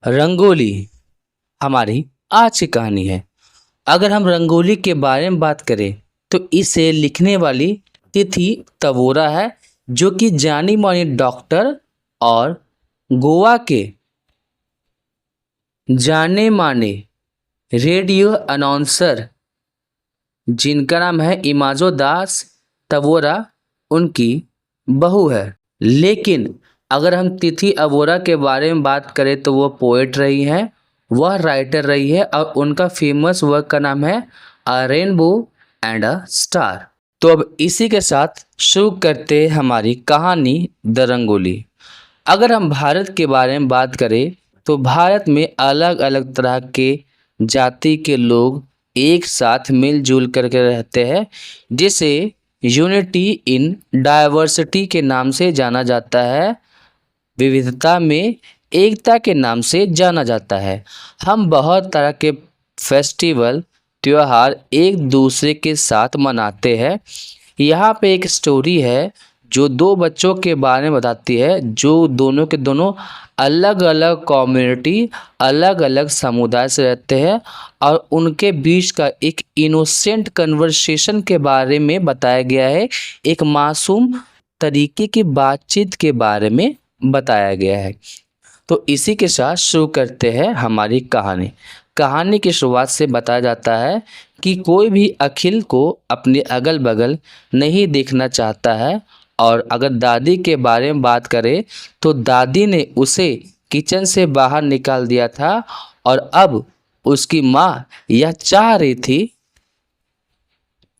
रंगोली हमारी आज की कहानी है। अगर हम रंगोली के बारे में बात करें तो इसे लिखने वाली तिथि तवोरा है, जो कि जानी मानी डॉक्टर और गोवा के जाने माने रेडियो अनाउंसर जिनका नाम है इमाजो दास तवोरा, उनकी बहू है। लेकिन अगर हम तिथि अवोरा के बारे में बात करें तो वो पोएट रही हैं, वह राइटर रही है और उनका फेमस वर्क का नाम है अ रेनबो एंड अ स्टार। तो अब इसी के साथ शुरू करते हैं हमारी कहानी द रंगोली। अगर हम भारत के बारे में बात करें तो भारत में अलग अलग तरह के जाति के लोग एक साथ मिलजुल करके रहते हैं, जिसे यूनिटी इन डाइवर्सिटी के नाम से जाना जाता है। विविधता में एकता के नाम से जाना जाता है। हम बहुत तरह के फेस्टिवल त्योहार एक दूसरे के साथ मनाते हैं। यहाँ पे एक स्टोरी है जो दो बच्चों के बारे में बताती है, जो दोनों के दोनों अलग अलग कम्युनिटी, अलग अलग समुदाय से रहते हैं और उनके बीच का एक इनोसेंट कन्वर्सेशन के बारे में बताया गया है। एक मासूम तरीके की बातचीत के बारे में बताया गया है। तो इसी के साथ शुरू करते हैं हमारी कहानी। कहानी की शुरुआत से बताया जाता है कि कोई भी अखिल को अपने अगल बगल नहीं देखना चाहता है, और अगर दादी के बारे में बात करें तो दादी ने उसे किचन से बाहर निकाल दिया था और अब उसकी माँ यह चाह रही थी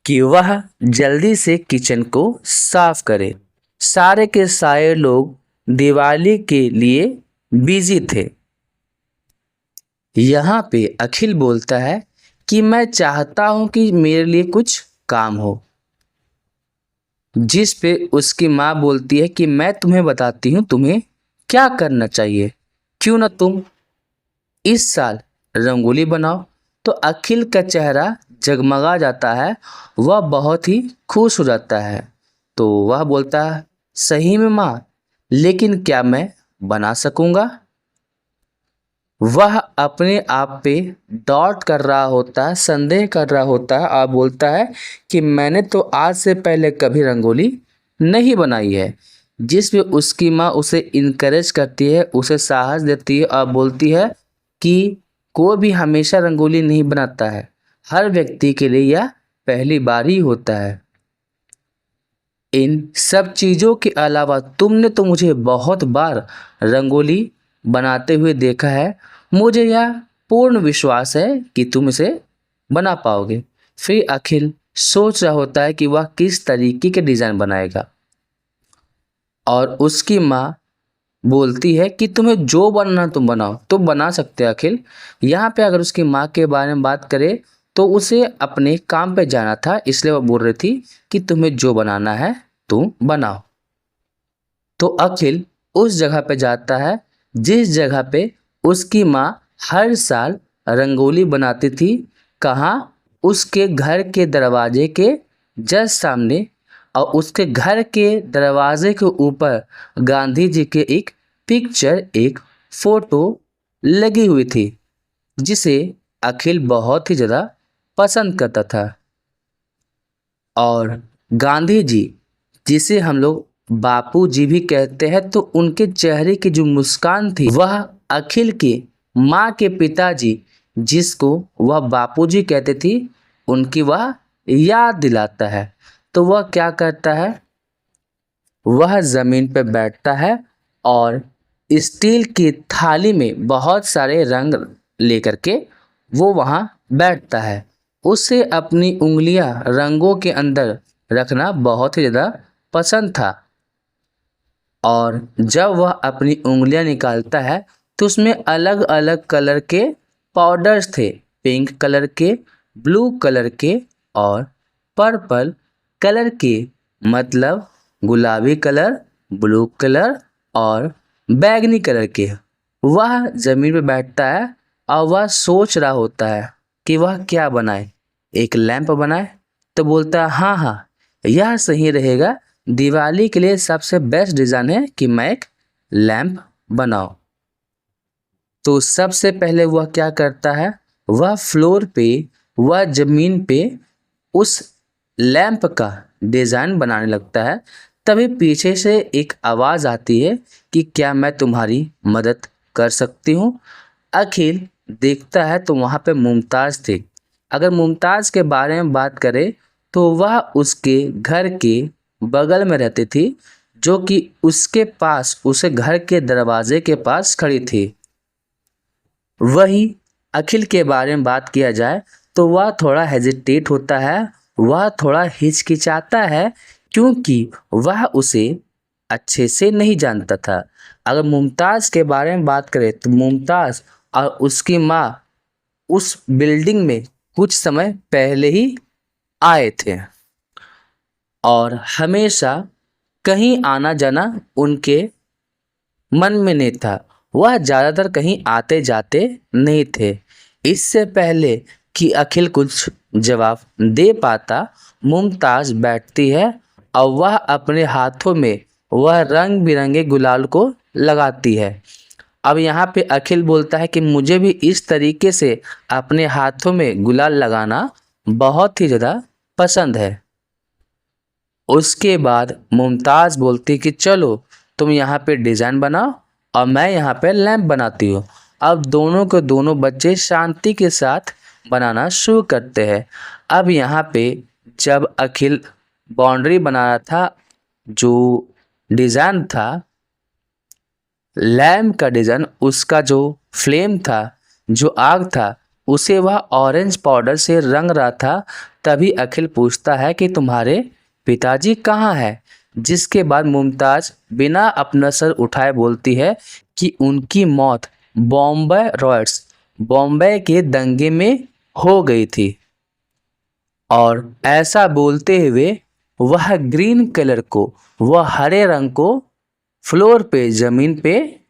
कि वह जल्दी से किचन को साफ करे। सारे के सारे लोग दिवाली के लिए बिजी थे। यहाँ पे अखिल बोलता है कि मैं चाहता हूँ कि मेरे लिए कुछ काम हो, जिस पे उसकी माँ बोलती है कि मैं तुम्हें बताती हूँ तुम्हें क्या करना चाहिए, क्यों ना तुम इस साल रंगोली बनाओ। तो अखिल का चेहरा जगमगा जाता है, वह बहुत ही खुश हो जाता है। तो वह बोलता है, सही में माँ, लेकिन क्या मैं बना सकूँगा? वह अपने आप पे डाउट कर रहा होता है, संदेह कर रहा होता है और बोलता है कि मैंने तो आज से पहले कभी रंगोली नहीं बनाई है। जिस पे उसकी माँ उसे इनकरेज करती है, उसे साहस देती है और बोलती है कि कोई भी हमेशा रंगोली नहीं बनाता है, हर व्यक्ति के लिए यह पहली बार ही होता है। इन सब चीज़ों के अलावा तुमने तो मुझे बहुत बार रंगोली बनाते हुए देखा है, मुझे यह पूर्ण विश्वास है कि तुम इसे बना पाओगे। फिर अखिल सोच रहा होता है कि वह किस तरीके के डिज़ाइन बनाएगा, और उसकी माँ बोलती है कि तुम्हें जो बनना तुम बनाओ। तुम बना सकते हो अखिल। यहाँ पे अगर उसकी माँ के बारे में बात करें तो उसे अपने काम पे जाना था, इसलिए वह बोल रही थी कि तुम्हें जो बनाना है तुम बनाओ। तो अखिल उस जगह पे जाता है जिस जगह पे उसकी माँ हर साल रंगोली बनाती थी। कहाँ? उसके घर के दरवाजे के जस्ट सामने, और उसके घर के दरवाजे के ऊपर गांधी जी के एक पिक्चर, एक फोटो लगी हुई थी, जिसे अखिल बहुत ही ज़्यादा पसंद करता था। और गांधी जी, जिसे हम लोग बापू जी भी कहते हैं, तो उनके चेहरे की जो मुस्कान थी वह अखिल के माँ के पिताजी, जिसको वह बापू जी कहते थी, उनकी वह याद दिलाता है। तो वह क्या करता है, वह ज़मीन पर बैठता है और स्टील की थाली में बहुत सारे रंग लेकर के वो वहाँ बैठता है। उसे अपनी उंगलियां रंगों के अंदर रखना बहुत ही ज़्यादा पसंद था, और जब वह अपनी उंगलियां निकालता है तो उसमें अलग अलग कलर के पाउडर्स थे, पिंक कलर के, ब्लू कलर के और पर्पल कलर के, मतलब गुलाबी कलर, ब्लू कलर और बैगनी कलर के। वह ज़मीन पर बैठता है और वह सोच रहा होता है कि वह क्या बनाए, एक लैंप बनाए। तो बोलता है, हाँ हाँ, यह सही रहेगा, दिवाली के लिए सबसे बेस्ट डिज़ाइन है कि मैं एक लैंप बनाऊं। तो सबसे पहले वह क्या करता है, वह फ्लोर पे, वह ज़मीन पे उस लैंप का डिज़ाइन बनाने लगता है। तभी पीछे से एक आवाज़ आती है कि क्या मैं तुम्हारी मदद कर सकती हूँ। अखिल देखता है तो वहाँ पे मुमताज़ थी। अगर मुमताज़ के बारे में बात करें तो वह उसके घर के बगल में रहती थी, जो कि उसके पास, उसे घर के दरवाजे के पास खड़ी थी। वही अखिल के बारे में बात किया जाए तो वह थोड़ा हेजिटेट होता है, वह थोड़ा हिचकिचाता है, क्योंकि वह उसे अच्छे से नहीं जानता था। अगर मुमताज़ के बारे में बात करें तो मुमताज़ और उसकी माँ उस बिल्डिंग में कुछ समय पहले ही आए थे और हमेशा कहीं आना जाना उनके मन में नहीं था। वह ज़्यादातर कहीं आते जाते नहीं थे। इससे पहले कि अखिल कुछ जवाब दे पाता, मुमताज़ बैठती है और वह अपने हाथों में वह रंग बिरंगे गुलाल को लगाती है। अब यहाँ पे अखिल बोलता है कि मुझे भी इस तरीके से अपने हाथों में गुलाल लगाना बहुत ही ज़्यादा पसंद है। उसके बाद मुमताज़ बोलती कि चलो तुम यहाँ पे डिज़ाइन बनाओ और मैं यहाँ पे लैंप बनाती हूँ। अब दोनों के दोनों बच्चे शांति के साथ बनाना शुरू करते हैं। अब यहाँ पे जब अखिल बाउंड्री बना रहा था, जो डिज़ाइन था लैंप का डिज़ाइन, उसका जो फ्लेम था, जो आग था, उसे वह ऑरेंज पाउडर से रंग रहा था। तभी अखिल पूछता है कि तुम्हारे पिताजी कहाँ हैं? जिसके बाद मुमताज़ बिना अपना सर उठाए बोलती है कि उनकी मौत बॉम्बे के दंगे में हो गई थी। और ऐसा बोलते हुए वह ग्रीन कलर को, वह हरे रंग को फ्लोर पे, ज़मीन पे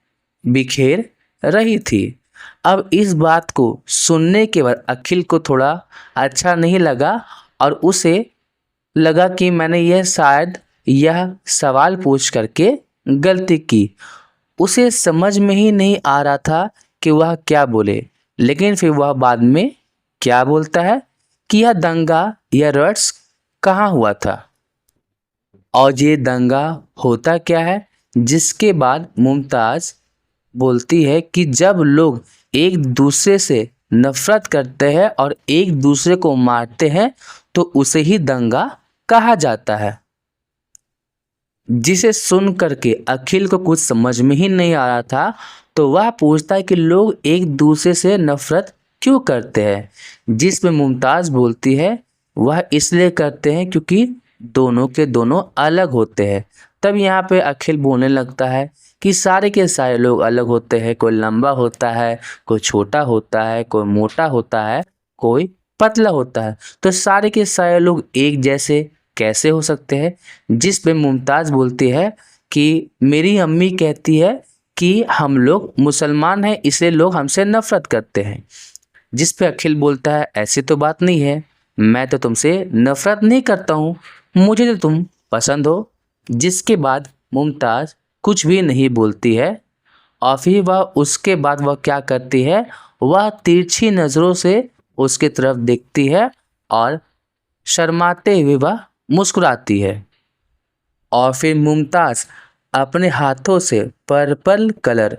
बिखेर रही थी। अब इस बात को सुनने के बाद अखिल को थोड़ा अच्छा नहीं लगा और उसे लगा कि मैंने यह सवाल पूछ करके गलती की। उसे समझ में ही नहीं आ रहा था कि वह क्या बोले, लेकिन फिर वह बाद में क्या बोलता है कि यह दंगा, यह रट्स कहाँ हुआ था और ये दंगा होता क्या है। जिसके बाद मुमताज़ बोलती है कि जब लोग एक दूसरे से नफरत करते हैं और एक दूसरे को मारते हैं तो उसे ही दंगा कहा जाता है। जिसे सुन करके अखिल को कुछ समझ में ही नहीं आ रहा था, तो वह पूछता है कि लोग एक दूसरे से नफरत क्यों करते हैं। जिसमें मुमताज़ बोलती है वह इसलिए करते हैं क्योंकि दोनों के दोनों अलग होते हैं। तब यहाँ पे अखिल बोलने लगता है कि सारे के सारे लोग अलग होते हैं, कोई लंबा होता है, कोई छोटा होता है, कोई मोटा होता है, कोई पतला होता है, तो सारे के सारे लोग एक जैसे कैसे हो सकते हैं। जिस पे मुमताज़ बोलती है कि मेरी अम्मी कहती है कि हम लोग मुसलमान हैं इसलिए लोग हमसे नफरत करते हैं। जिस पे अखिल बोलता है ऐसी तो बात नहीं है, मैं तो तुमसे नफरत नहीं करता हूँ, मुझे तो तुम पसंद हो। जिसके बाद मुमताज़ कुछ भी नहीं बोलती है और फिर उसके बाद वह क्या करती है, वह तिरछी नज़रों से उसके तरफ देखती है और शर्माते हुए वह मुस्कुराती है। और फिर मुमताज़ अपने हाथों से पर्पल कलर,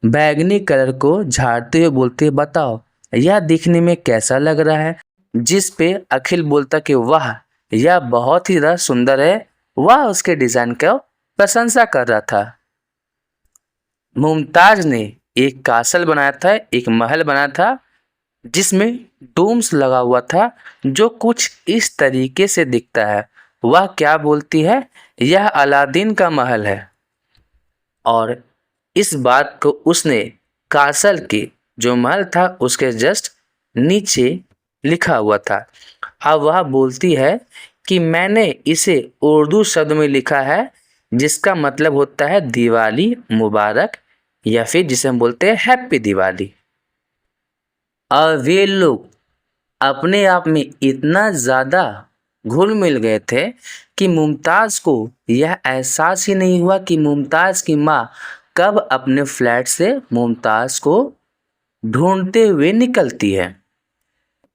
बैगनी कलर को झाड़ते हुए बोलती है बताओ यह दिखने में कैसा लग रहा है। जिस पे अखिल बोलता कि वाह यह बहुत ही ज़्यादा सुंदर है। वह उसके डिज़ाइन का प्रशंसा कर रहा था। मुमताज़ ने एक कासल बनाया था, एक महल बनाया था जिसमें डोम्स लगा हुआ था, जो कुछ इस तरीके से दिखता है। वह क्या बोलती है, यह अलादीन का महल है। और इस बात को उसने कासल के जो महल था उसके जस्ट नीचे लिखा हुआ था। अब वह बोलती है कि मैंने इसे उर्दू शब्द में लिखा है जिसका मतलब होता है दिवाली मुबारक, या फिर जिसे हम बोलते हैं हैप्पी दिवाली। और वे लोग अपने आप में इतना ज़्यादा घुल मिल गए थे कि मुमताज़ को यह एहसास ही नहीं हुआ कि मुमताज़ की माँ कब अपने फ्लैट से मुमताज़ को ढूंढते हुए निकलती है।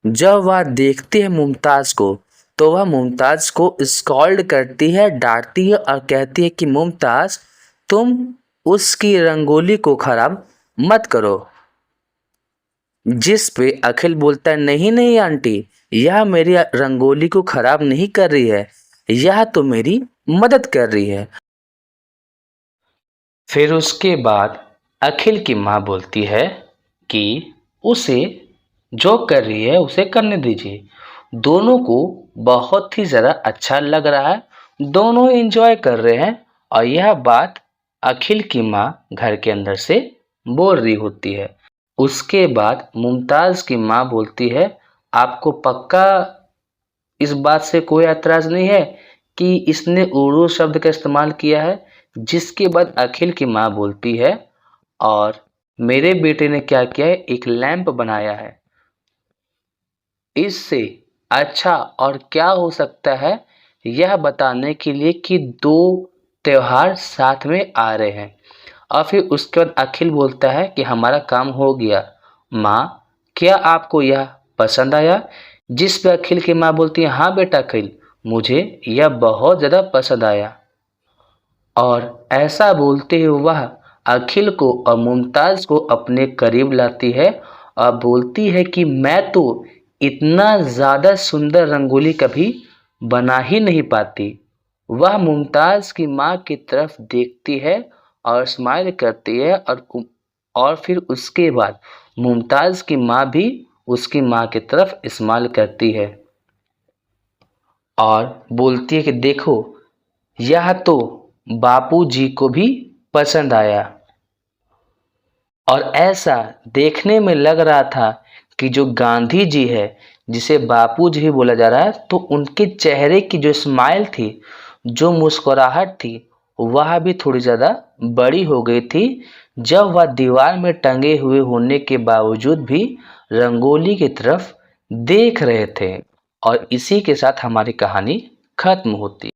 जब वह देखती है मुमताज को तो वह मुमताज को स्कॉल्ड करती है, डांटती है और कहती है कि मुमताज तुम उसकी रंगोली को खराब मत करो। जिस पे अखिल बोलता है नहीं नहीं आंटी, यह मेरी रंगोली को खराब नहीं कर रही है, यह तो मेरी मदद कर रही है। फिर उसके बाद अखिल की माँ बोलती है कि उसे जो कर रही है उसे करने दीजिए। दोनों को बहुत ही ज़्यादा अच्छा लग रहा है, दोनों एंजॉय कर रहे हैं और यह बात अखिल की माँ घर के अंदर से बोल रही होती है। उसके बाद मुमताज़ की माँ बोलती है आपको पक्का इस बात से कोई ऐतराज़ नहीं है कि इसने उर्दू शब्द का इस्तेमाल किया है। जिसके बाद अखिल की माँ बोलती है और मेरे बेटे ने क्या किया है, एक लैंप बनाया है, इससे अच्छा और क्या हो सकता है यह बताने के लिए कि दो त्योहार साथ में आ रहे हैं। और फिर उसके बाद अखिल बोलता है कि हमारा काम हो गया। माँ क्या आपको यह पसंद आया? जिस पे अखिल की माँ बोलती है हाँ बेटा अखिल, मुझे यह बहुत ज़्यादा पसंद आया। और ऐसा बोलते हुए वह अखिल को और मुमताज़ को अपने करीब लाती है और बोलती है कि मैं तो इतना ज़्यादा सुंदर रंगोली कभी बना ही नहीं पाती। वह मुमताज़ की माँ की तरफ देखती है और स्माइल करती है और फिर उसके बाद मुमताज़ की माँ भी उसकी माँ की तरफ स्माइल करती है और बोलती है कि देखो यह तो बापूजी को भी पसंद आया। और ऐसा देखने में लग रहा था कि जो गांधी जी है जिसे बापूजी भी बोला जा रहा है, तो उनके चेहरे की जो स्माइल थी, जो मुस्कुराहट थी, वह भी थोड़ी ज़्यादा बड़ी हो गई थी जब वह दीवार में टंगे हुए होने के बावजूद भी रंगोली की तरफ देख रहे थे। और इसी के साथ हमारी कहानी खत्म होती।